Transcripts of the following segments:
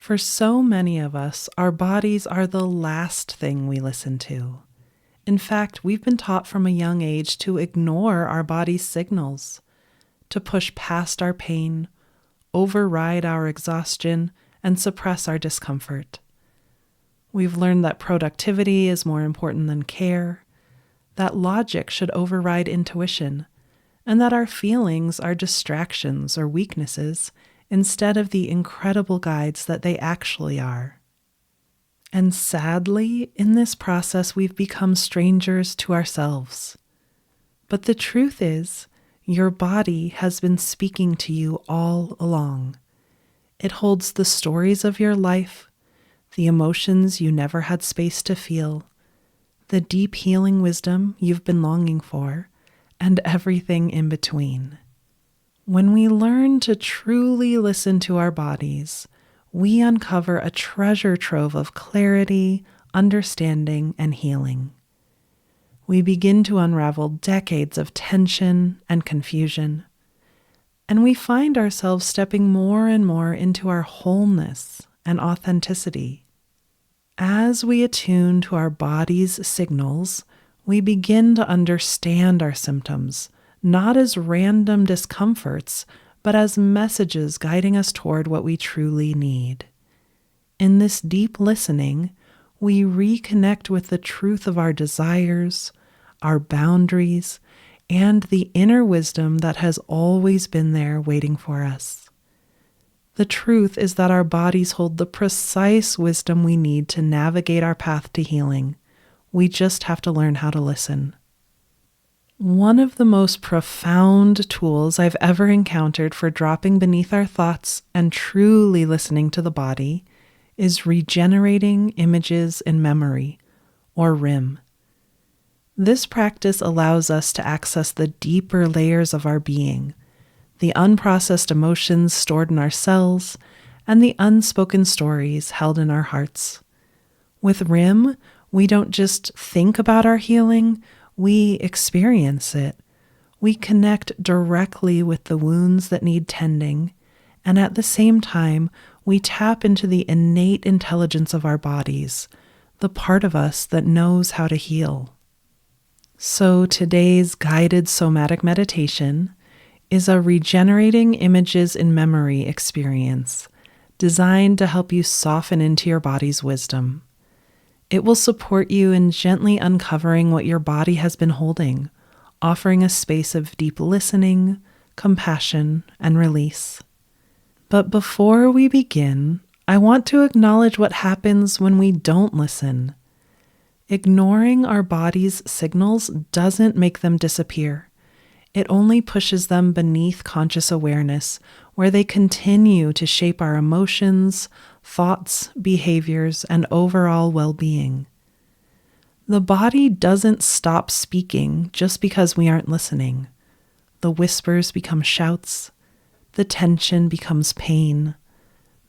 For so many of us, our bodies are the last thing we listen to. In fact, we've been taught from a young age to ignore our body's signals, to push past our pain, override our exhaustion, and suppress our discomfort. We've learned that productivity is more important than care, that logic should override intuition, and that our feelings are distractions or weaknesses instead of the incredible guides that they actually are. And sadly, in this process, we've become strangers to ourselves. But the truth is, your body has been speaking to you all along. It holds the stories of your life, the emotions you never had space to feel, the deep healing wisdom you've been longing for, and everything in between. When we learn to truly listen to our bodies, we uncover a treasure trove of clarity, understanding, and healing. We begin to unravel decades of tension and confusion, and we find ourselves stepping more and more into our wholeness and authenticity. As we attune to our body's signals, we begin to understand our symptoms, not as random discomforts, but as messages guiding us toward what we truly need. In this deep listening, we reconnect with the truth of our desires, our boundaries, and the inner wisdom that has always been there waiting for us. The truth is that our bodies hold the precise wisdom we need to navigate our path to healing. We just have to learn how to listen. One of the most profound tools I've ever encountered for dropping beneath our thoughts and truly listening to the body is regenerating images in memory, or RIM. This practice allows us to access the deeper layers of our being, the unprocessed emotions stored in our cells, and the unspoken stories held in our hearts. With RIM, we don't just think about our healing, we experience it. We connect directly with the wounds that need tending, and at the same time, we tap into the innate intelligence of our bodies, the part of us that knows how to heal. So today's guided somatic meditation is a regenerating images in memory experience designed to help you soften into your body's wisdom. It will support you in gently uncovering what your body has been holding, offering a space of deep listening, compassion, and release. But before we begin, I want to acknowledge what happens when we don't listen. Ignoring our body's signals doesn't make them disappear. It only pushes them beneath conscious awareness, where they continue to shape our emotions, thoughts, behaviors, and overall well-being. The body doesn't stop speaking just because we aren't listening. The whispers become shouts. The tension becomes pain.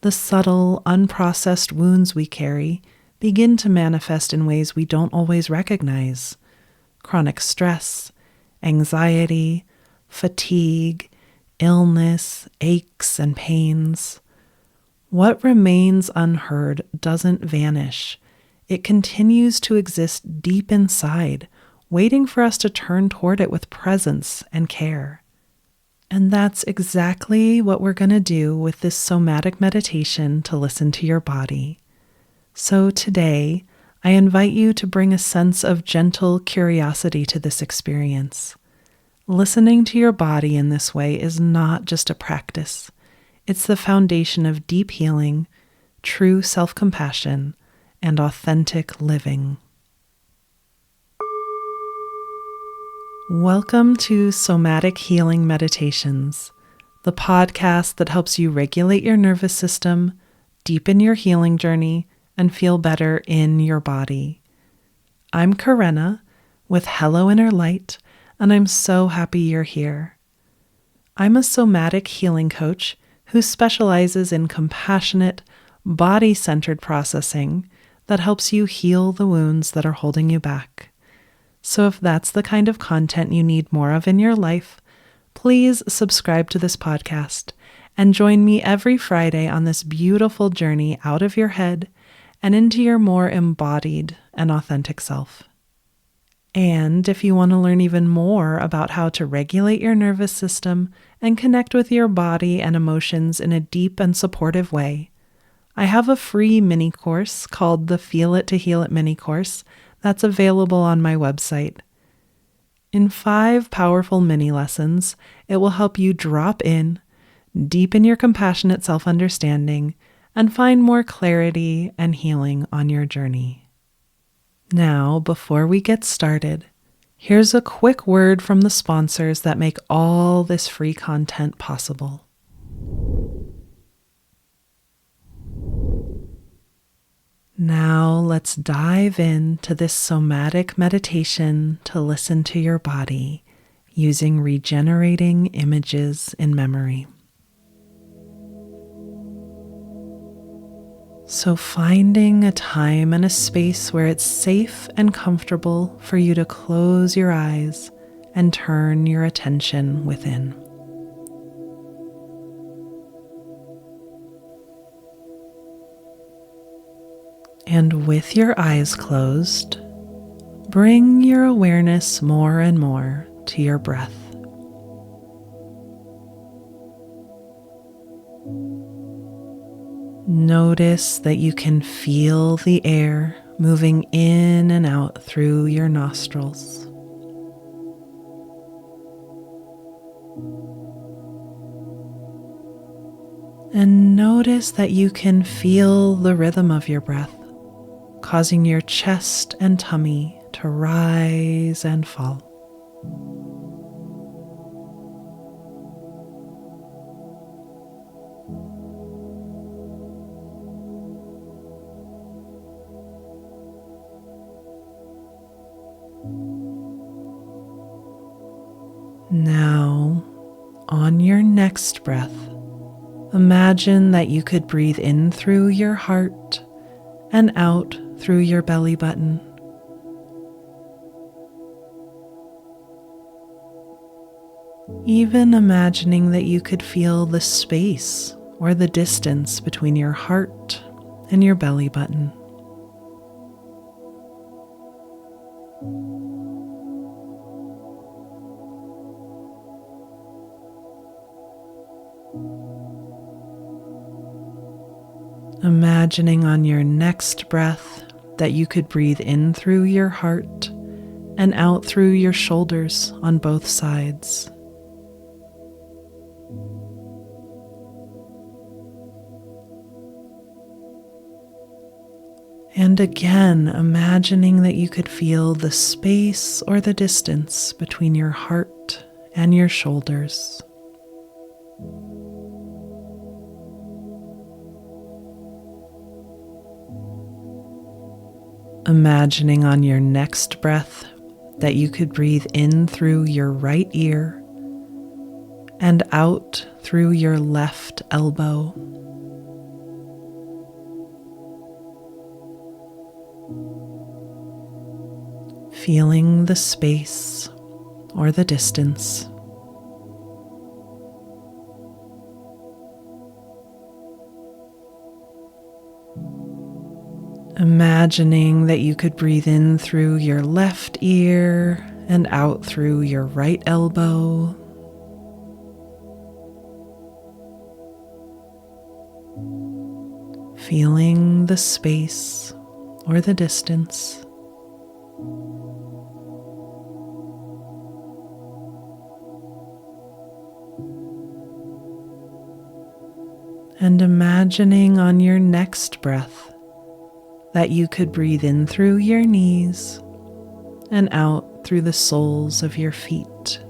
The subtle, unprocessed wounds we carry begin to manifest in ways we don't always recognize. Chronic stress, anxiety, fatigue, illness, aches, and pains. What remains unheard doesn't vanish. It continues to exist deep inside, waiting for us to turn toward it with presence and care. And that's exactly what we're going to do with this somatic meditation to listen to your body. So today, I invite you to bring a sense of gentle curiosity to this experience. Listening to your body in this way is not just a practice. It's the foundation of deep healing, true self-compassion, and authentic living. Welcome to Somatic Healing Meditations, the podcast that helps you regulate your nervous system, deepen your healing journey, and feel better in your body. I'm Karenna with Hello Inner Light, and I'm so happy you're here. I'm a somatic healing coach who specializes in compassionate, body-centered processing that helps you heal the wounds that are holding you back. So if that's the kind of content you need more of in your life, please subscribe to this podcast and join me every Friday on this beautiful journey out of your head and into your more embodied and authentic self. And if you want to learn even more about how to regulate your nervous system and connect with your body and emotions in a deep and supportive way, I have a free mini course called the Feel It to Heal It mini course that's available on my website. In 5 powerful mini lessons, it will help you drop in, deepen your compassionate self-understanding, and find more clarity and healing on your journey. Now, before we get started, here's a quick word from the sponsors that make all this free content possible. Now, let's dive into this somatic meditation to listen to your body using regenerating images in memory. So finding a time and a space where it's safe and comfortable for you to close your eyes and turn your attention within. And with your eyes closed, bring your awareness more and more to your breath. Notice that you can feel the air moving in and out through your nostrils. And notice that you can feel the rhythm of your breath, causing your chest and tummy to rise and fall. Now, on your next breath, imagine that you could breathe in through your heart and out through your belly button. Even imagining that you could feel the space or the distance between your heart and your belly button. Imagining on your next breath that you could breathe in through your heart and out through your shoulders on both sides. And again, imagining that you could feel the space or the distance between your heart and your shoulders. Imagining on your next breath that you could breathe in through your right ear and out through your left elbow. Feeling the space or the distance. Imagining that you could breathe in through your left ear and out through your right elbow. Feeling the space or the distance. And imagining on your next breath that you could breathe in through your knees and out through the soles of your feet.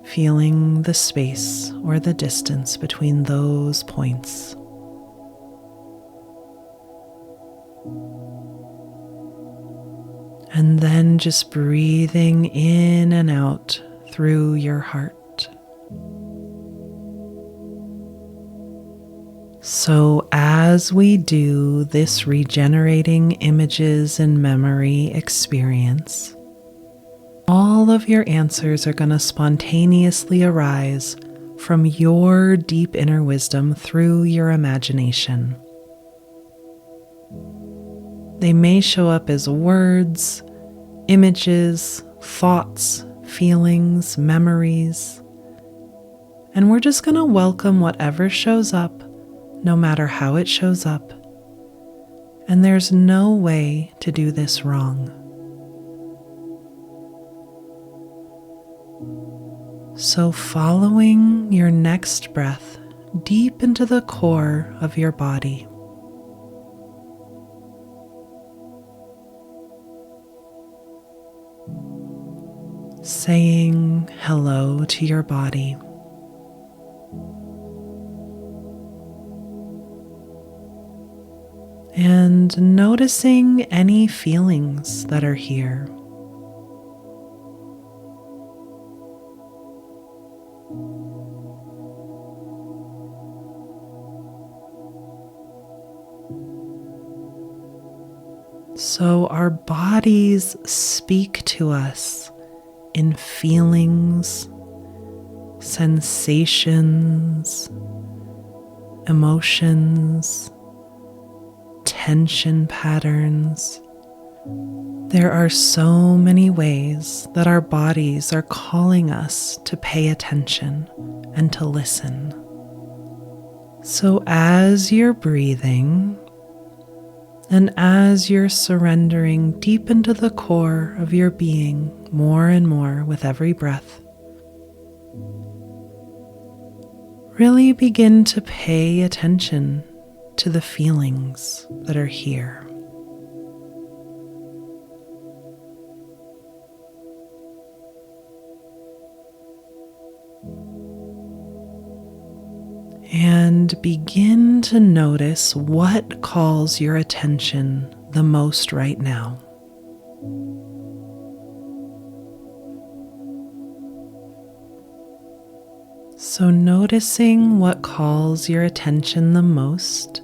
Feeling the space or the distance between those points. And then just breathing in and out through your heart. So as we do this regenerating images and memory experience, All of your answers are going to spontaneously arise from your deep inner wisdom through your imagination. They may show up as words, images, thoughts, feelings, memories. And we're just going to welcome whatever shows up, no matter how it shows up. And there's no way to do this wrong. So, following your next breath deep into the core of your body, saying hello to your body. And noticing any feelings that are here. So our bodies speak to us in feelings, sensations, emotions, tension patterns. There are so many ways that our bodies are calling us to pay attention and to listen. So as you're breathing, and as you're surrendering deep into the core of your being more and more with every breath, really begin to pay attention to the feelings that are here. And begin to notice what calls your attention the most right now. So noticing what calls your attention the most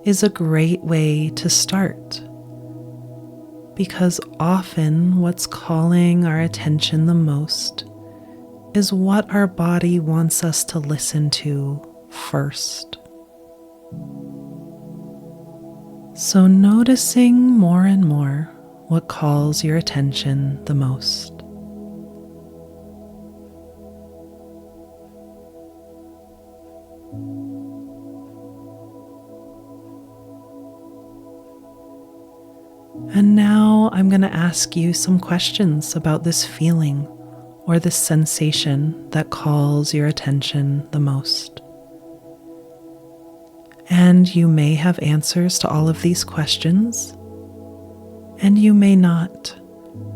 is a great way to start, because often what's calling our attention the most is what our body wants us to listen to first. So noticing more and more what calls your attention the most. And now I'm going to ask you some questions about this feeling or this sensation that calls your attention the most. And you may have answers to all of these questions, and you may not,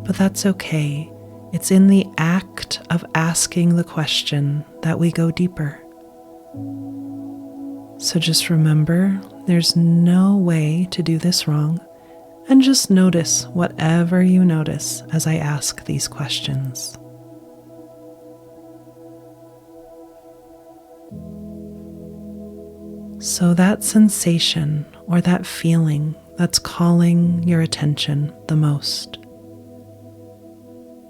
but that's okay. It's in the act of asking the question that we go deeper. So just remember, there's no way to do this wrong, and just notice whatever you notice as I ask these questions. So that sensation or that feeling that's calling your attention the most,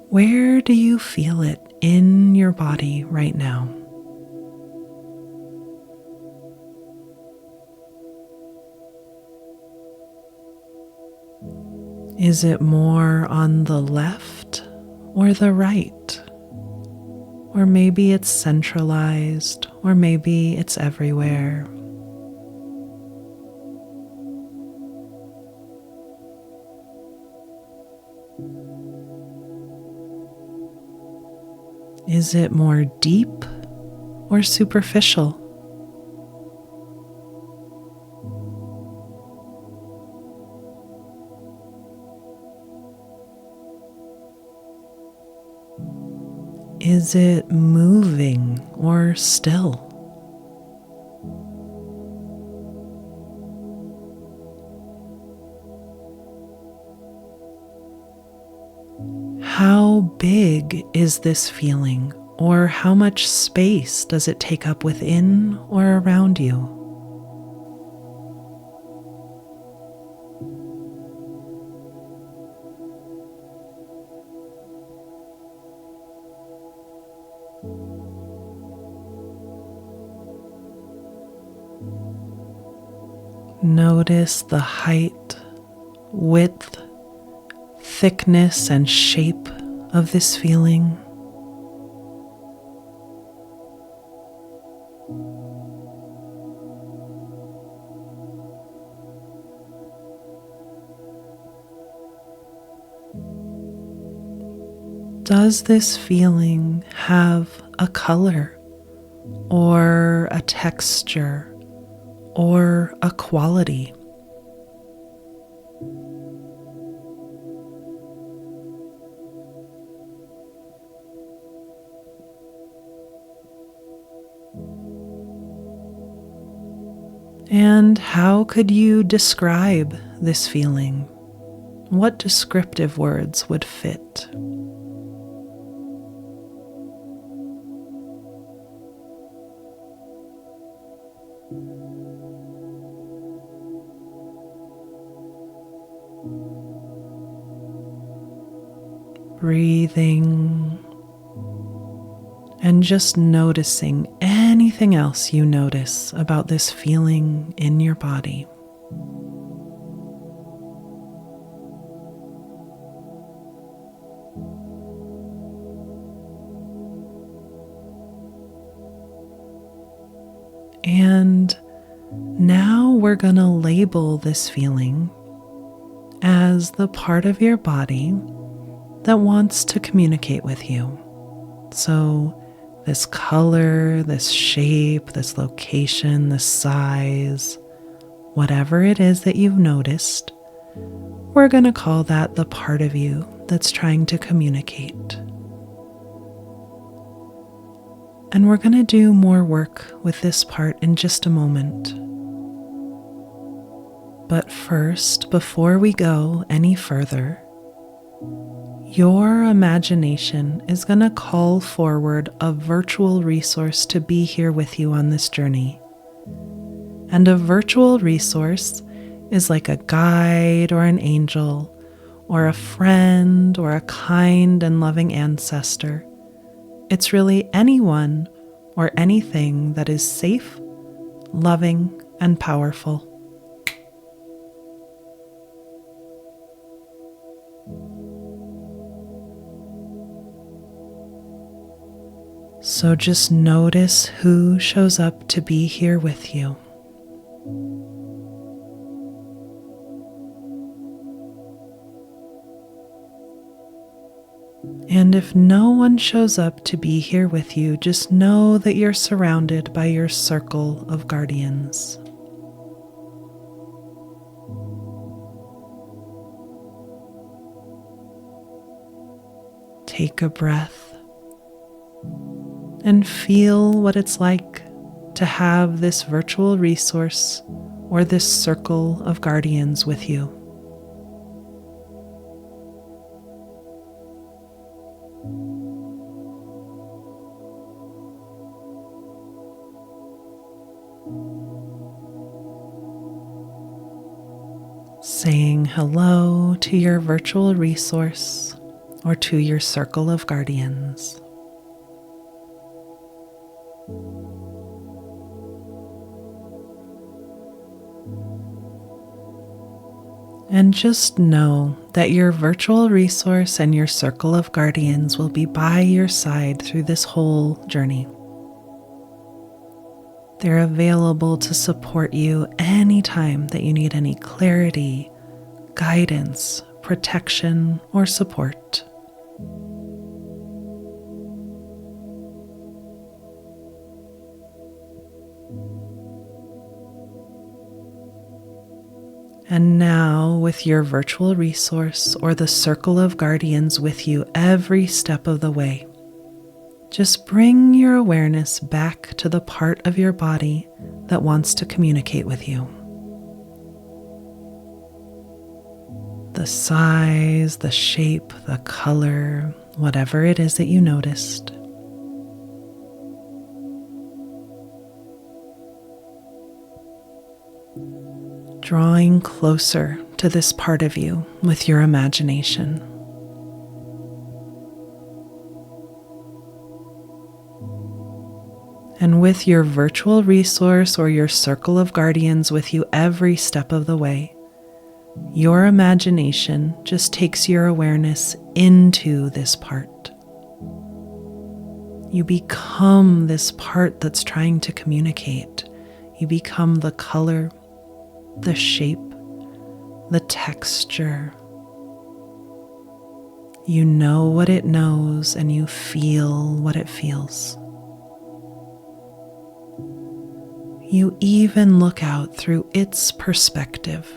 where do you feel it in your body right now? Is it more on the left or the right? Or maybe it's centralized, or maybe it's everywhere. Is it more deep or superficial? Is it moving or still? How big is this feeling, or how much space does it take up within or around you? Notice the height, width, thickness, and shape of this feeling. Does this feeling have a color or a texture or a quality? And how could you describe this feeling? What descriptive words would fit? Breathing and just noticing anything else you notice about this feeling in your body. And now we're going to label this feeling as the part of your body that wants to communicate with you. So this color, this shape, this location, this size, whatever it is that you've noticed, we're going to call that the part of you that's trying to communicate. And we're going to do more work with this part in just a moment. But first, before we go any further, your imagination is going to call forward a virtual resource to be here with you on this journey. And a virtual resource is like a guide or an angel or a friend or a kind and loving ancestor. It's really anyone or anything that is safe, loving, and powerful. So just notice who shows up to be here with you. And if no one shows up to be here with you, just know that you're surrounded by your circle of guardians. Take a breath and feel what it's like to have this virtual resource or this circle of guardians with you. Saying hello to your virtual resource or to your circle of guardians. And just know that your virtual resource and your circle of guardians will be by your side through this whole journey. They're available to support you anytime that you need any clarity, guidance, protection, or support. And now, with your virtual resource or the circle of guardians with you every step of the way, just bring your awareness back to the part of your body that wants to communicate with you. The size, the shape, the color, whatever it is that you noticed. Drawing closer to this part of you with your imagination. And with your virtual resource or your circle of guardians with you every step of the way, your imagination just takes your awareness into this part. You become this part that's trying to communicate. You become the color, the shape, the texture. You know what it knows and you feel what it feels. You even look out through its perspective.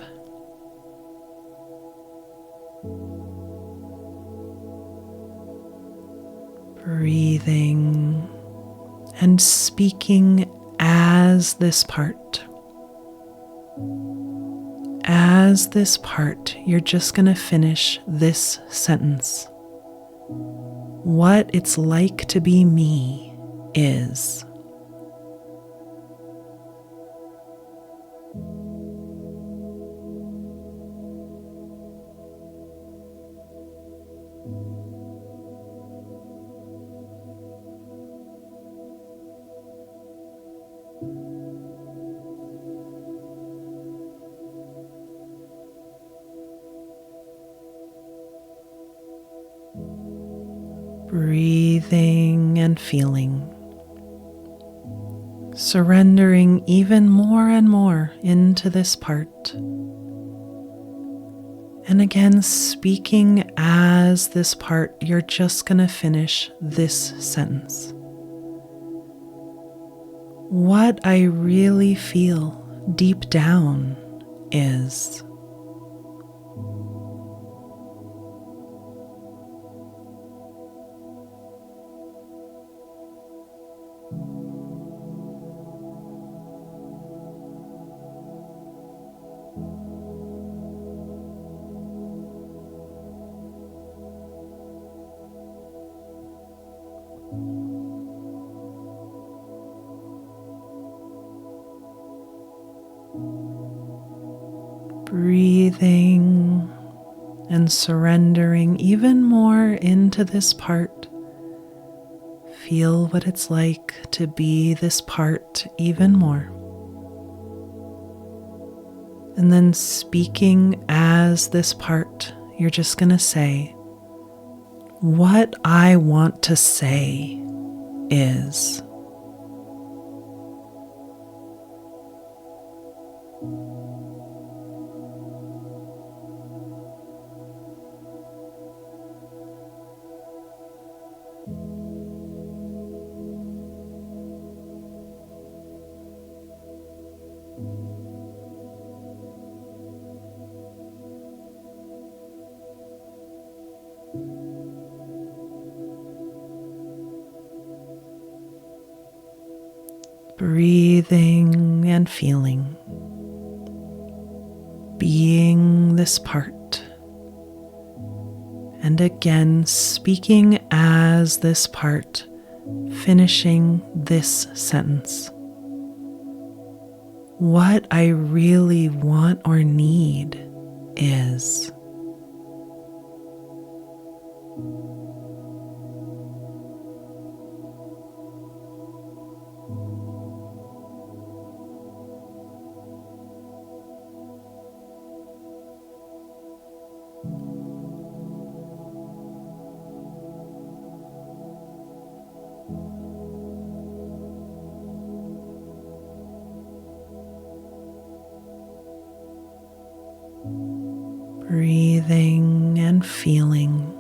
Breathing and speaking as this part. As this part, you're just going to finish this sentence. What it's like to be me is. Breathing and feeling, surrendering even more and more into this part. And again, speaking as this part, you're just going to finish this sentence. What I really feel deep down is. Breathing and surrendering even more into this part. Feel what it's like to be this part even more. And then speaking as this part, you're just going to say, what I want to say is. Breathing and feeling, being this part, and again speaking as this part, finishing this sentence. What I really want or need is. Breathing and feeling,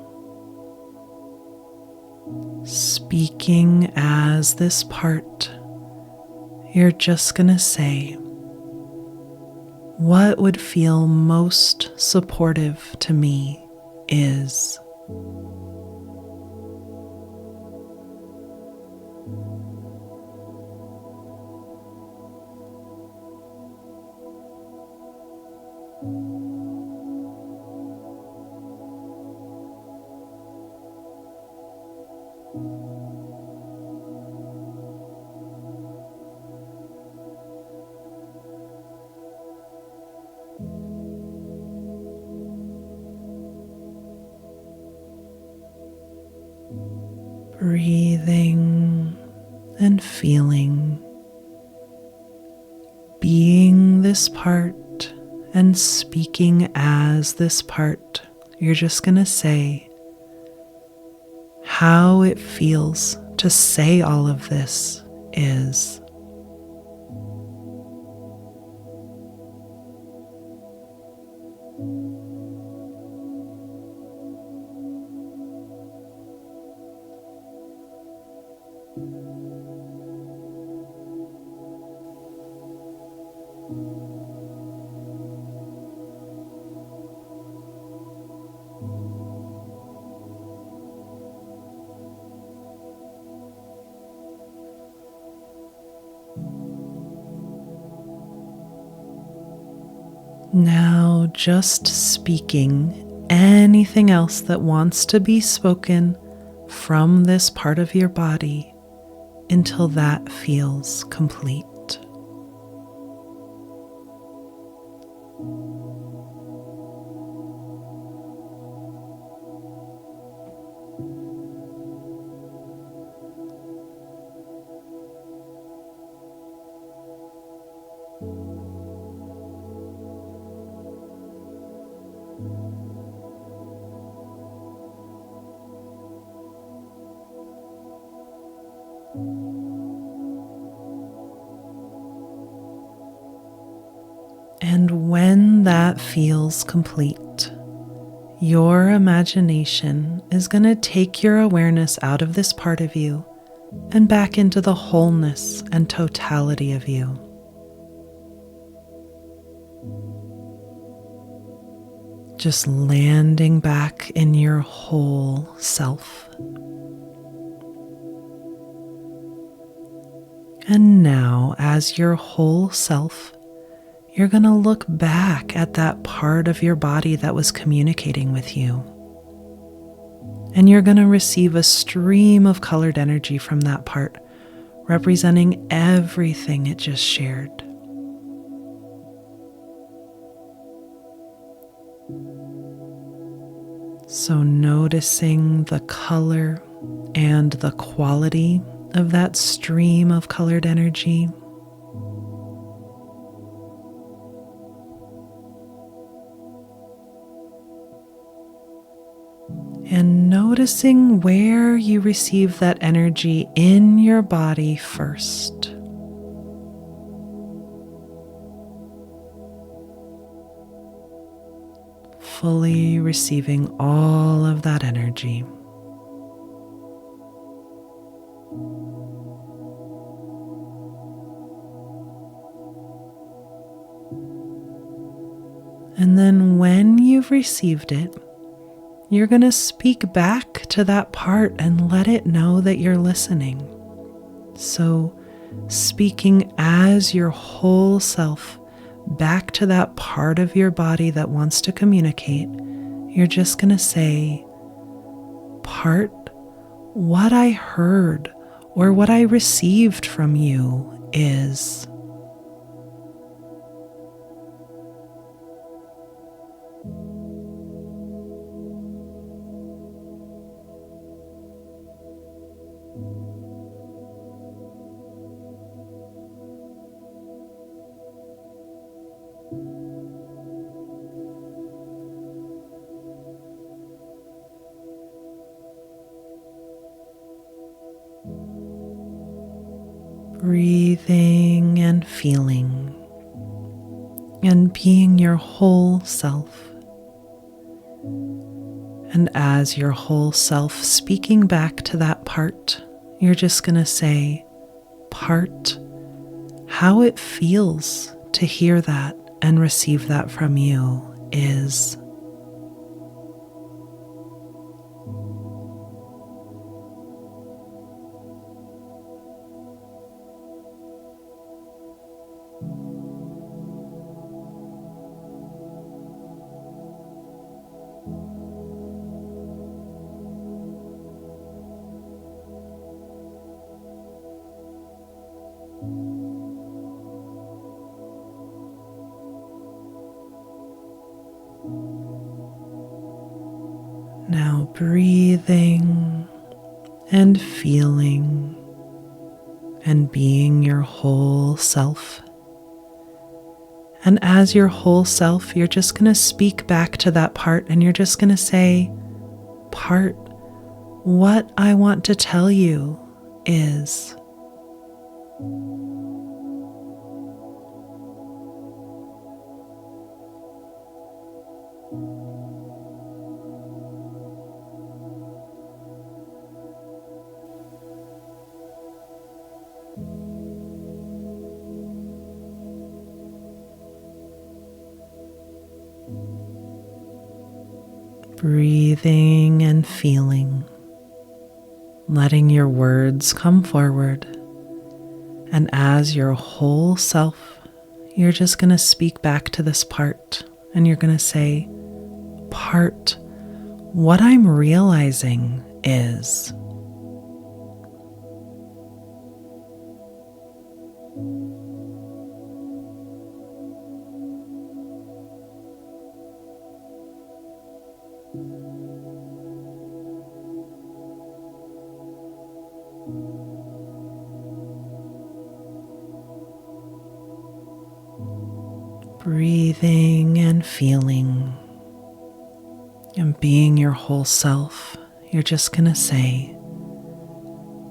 speaking as this part, you're just going to say, what would feel most supportive to me is. Breathing and feeling, being this part and speaking as this part. You're just going to say how it feels to say all of this is. Now, just speaking anything else that wants to be spoken from this part of your body until that feels complete. And when that feels complete, your imagination is going to take your awareness out of this part of you and back into the wholeness and totality of you. Just landing back in your whole self. And now, as your whole self, you're going to look back at that part of your body that was communicating with you. And you're going to receive a stream of colored energy from that part, representing everything it just shared. So noticing the color and the quality of that stream of colored energy. And noticing where you receive that energy in your body first. Fully receiving all of that energy. And then when you've received it, you're going to speak back to that part and let it know that you're listening. So, speaking as your whole self back to that part of your body that wants to communicate, you're just going to say, "Part, what I heard or what I received from you is." Breathing and feeling and being your whole self. And as your whole self speaking back to that part, you're just going to say, "Part, how it feels to hear that and receive that from you is." Now breathing and feeling and being your whole self. And as your whole self, you're just going to speak back to that part and you're just going to say, "Part, what I want to tell you is." Breathing and feeling, letting your words come forward. And as your whole self, you're just going to speak back to this part and you're going to say, "Part, what I'm realizing is." Breathing and feeling and being your whole self, you're just going to say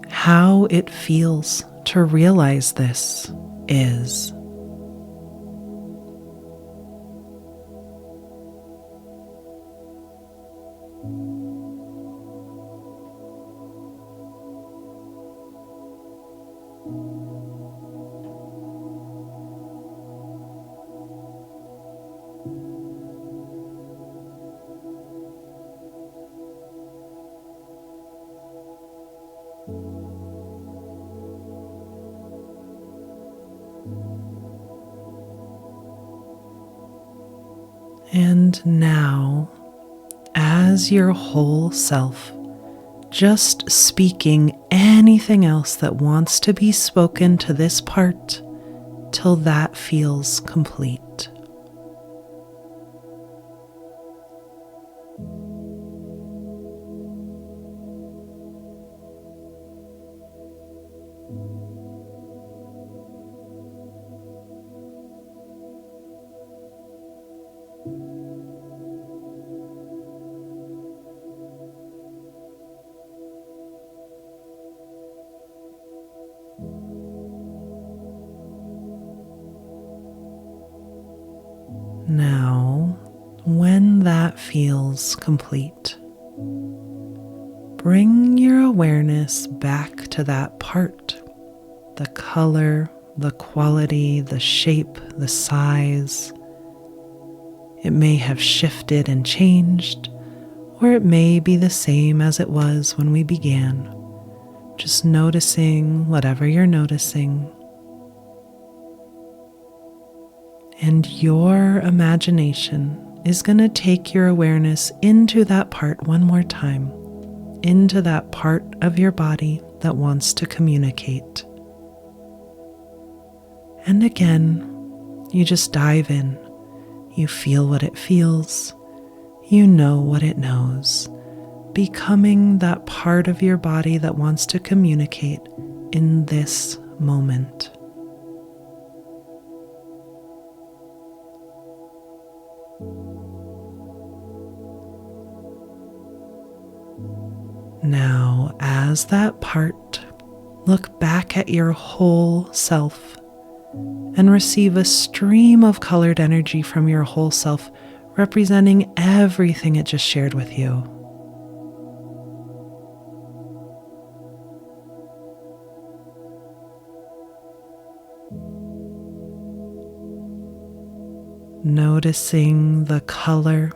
how it feels to realize this is. And now, as your whole self, just speaking anything else that wants to be spoken to this part till that feels complete. Now, when that feels complete, bring your awareness back to that part, the color, the quality, the shape, the size. It may have shifted and changed, or it may be the same as it was when we began. Just noticing whatever you're noticing. And your imagination is going to take your awareness into that part one more time, into that part of your body that wants to communicate. And again, you just dive in. You feel what it feels. You know what it knows, becoming that part of your body that wants to communicate in this moment. Now, as that part, look back at your whole self and receive a stream of colored energy from your whole self, representing everything it just shared with you. Noticing the color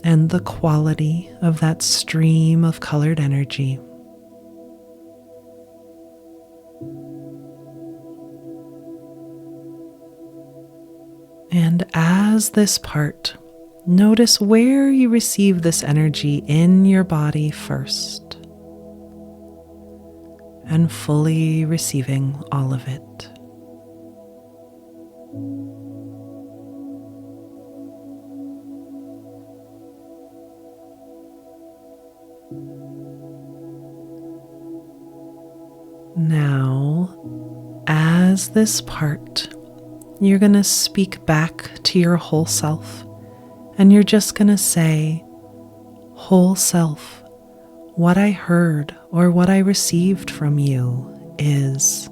and the quality of that stream of colored energy. And as this part, notice where you receive this energy in your body first, and fully receiving all of it. Now, as this part, you're going to speak back to your whole self, and you're just going to say, "Whole self, what I heard or what I received from you is."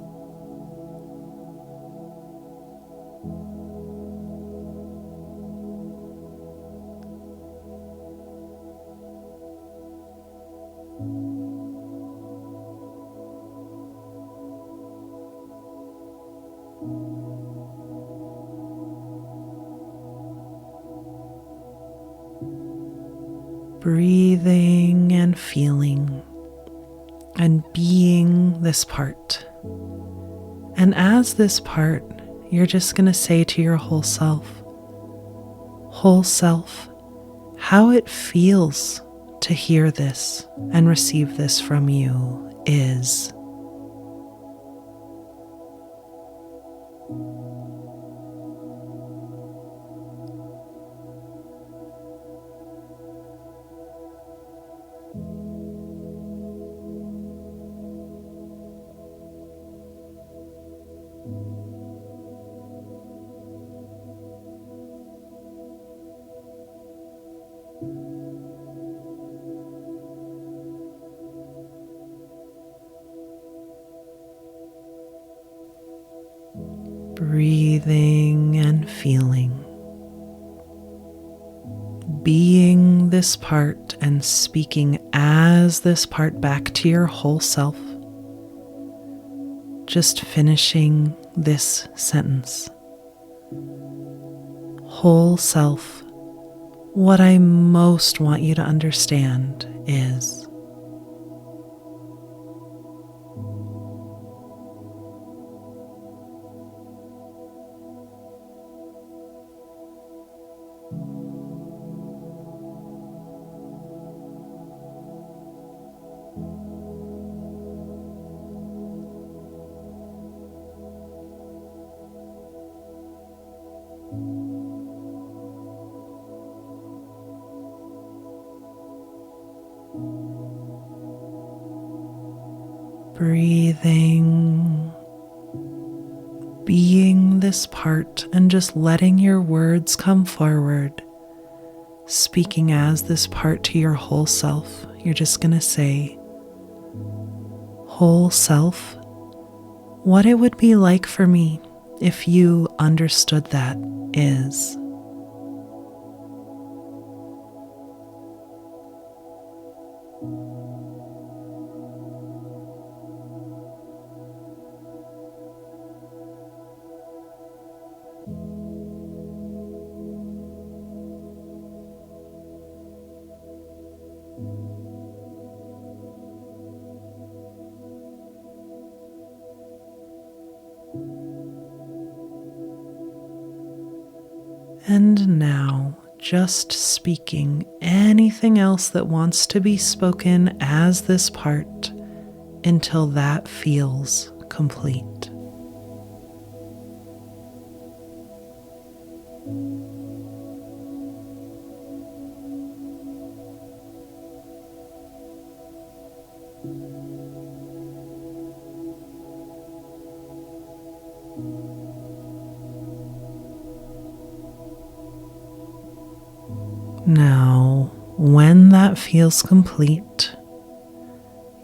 Breathing and feeling and being this part. And as this part, you're just going to say to your whole self, "Whole self, how it feels to hear this and receive this from you is." Breathing and feeling, being this part and speaking as this part back to your whole self. Just finishing this sentence. "Whole self, what I most want you to understand is." Breathing, being this part, and just letting your words come forward, speaking as this part to your whole self. You're just going to say, "Whole self, what it would be like for me if you understood that is." And now, just speaking anything else that wants to be spoken as this part until that feels complete. Now, when that feels complete,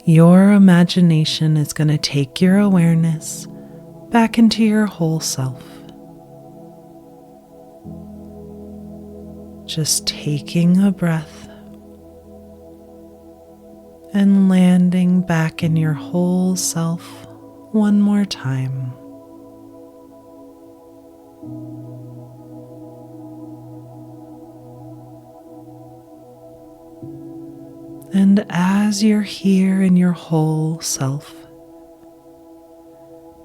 your imagination is going to take your awareness back into your whole self. Just taking a breath and landing back in your whole self one more time. And as you're here in your whole self,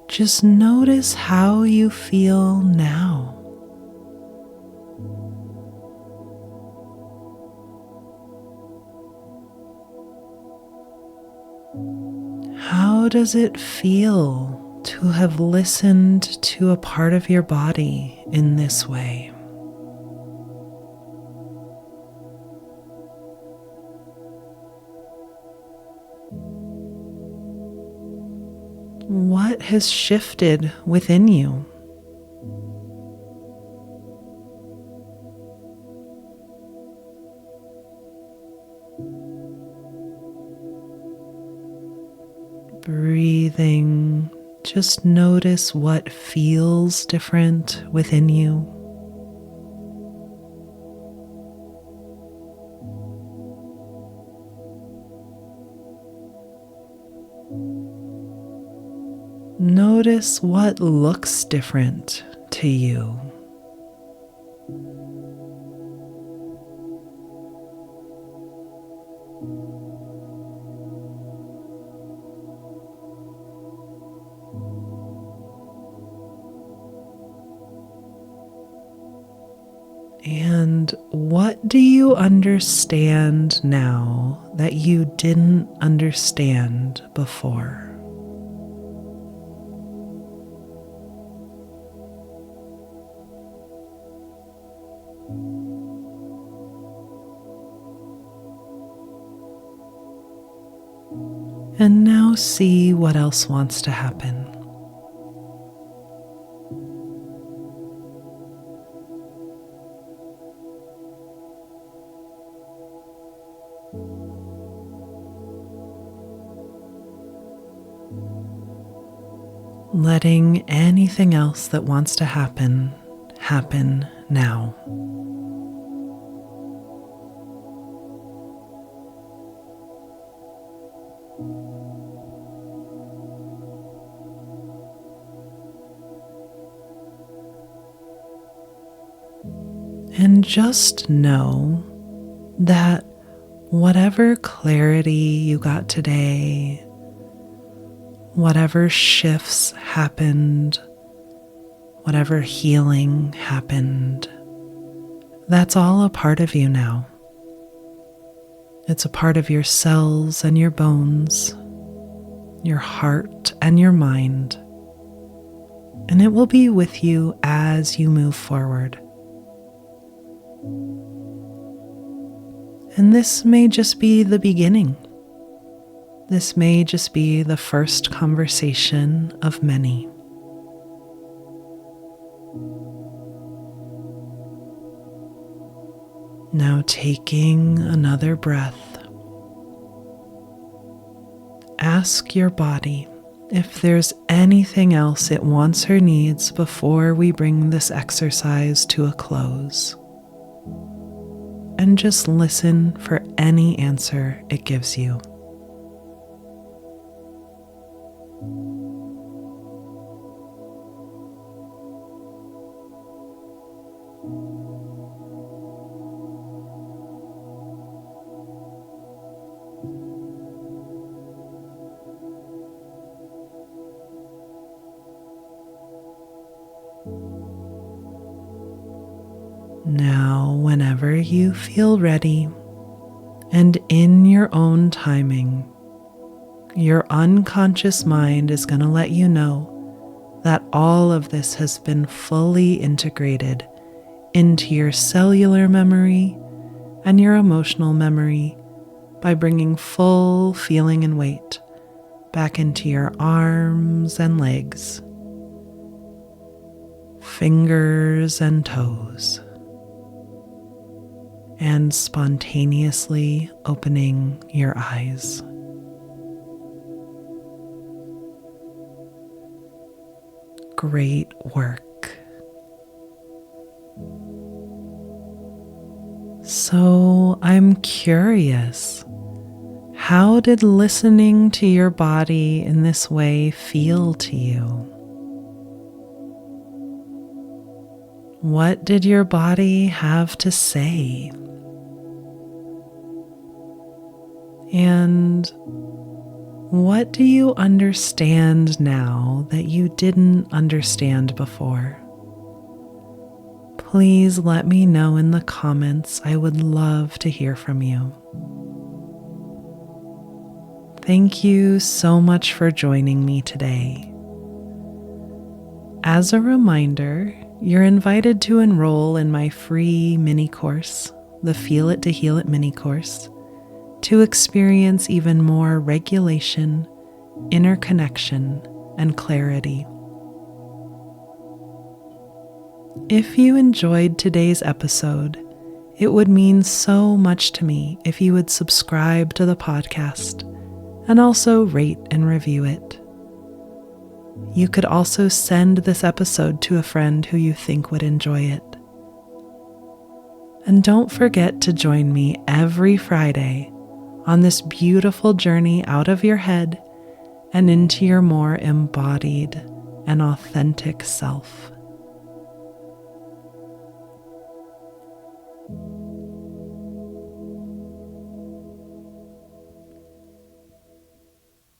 just notice how you feel now. How does it feel to have listened to a part of your body in this way? What what has shifted within you. Breathing, just notice what feels different within you. Notice what looks different to you. And what do you understand now that you didn't understand before? And now see what else wants to happen. Letting anything else that wants to happen now. And just know that whatever clarity you got today, whatever shifts happened, whatever healing happened, that's all a part of you now. It's a part of your cells and your bones, your heart and your mind, and it will be with you as you move forward. And this may just be the beginning. This may just be the first conversation of many. Now taking another breath, ask your body if there's anything else it wants or needs before we bring this exercise to a close. And just listen for any answer it gives you. Now, whenever you feel ready and in your own timing, your unconscious mind is going to let you know that all of this has been fully integrated into your cellular memory and your emotional memory by bringing full feeling and weight back into your arms and legs, fingers and toes, and spontaneously opening your eyes. Great work. So I'm curious, how did listening to your body in this way feel to you? What did your body have to say? And what do you understand now that you didn't understand before? Please let me know in the comments. I would love to hear from you. Thank you so much for joining me today. As a reminder, you're invited to enroll in my free mini course, the Feel It to Heal It mini course, to experience even more regulation, inner connection, and clarity. If you enjoyed today's episode, it would mean so much to me if you would subscribe to the podcast and also rate and review it. You could also send this episode to a friend who you think would enjoy it. And don't forget to join me every Friday on this beautiful journey out of your head and into your more embodied and authentic self.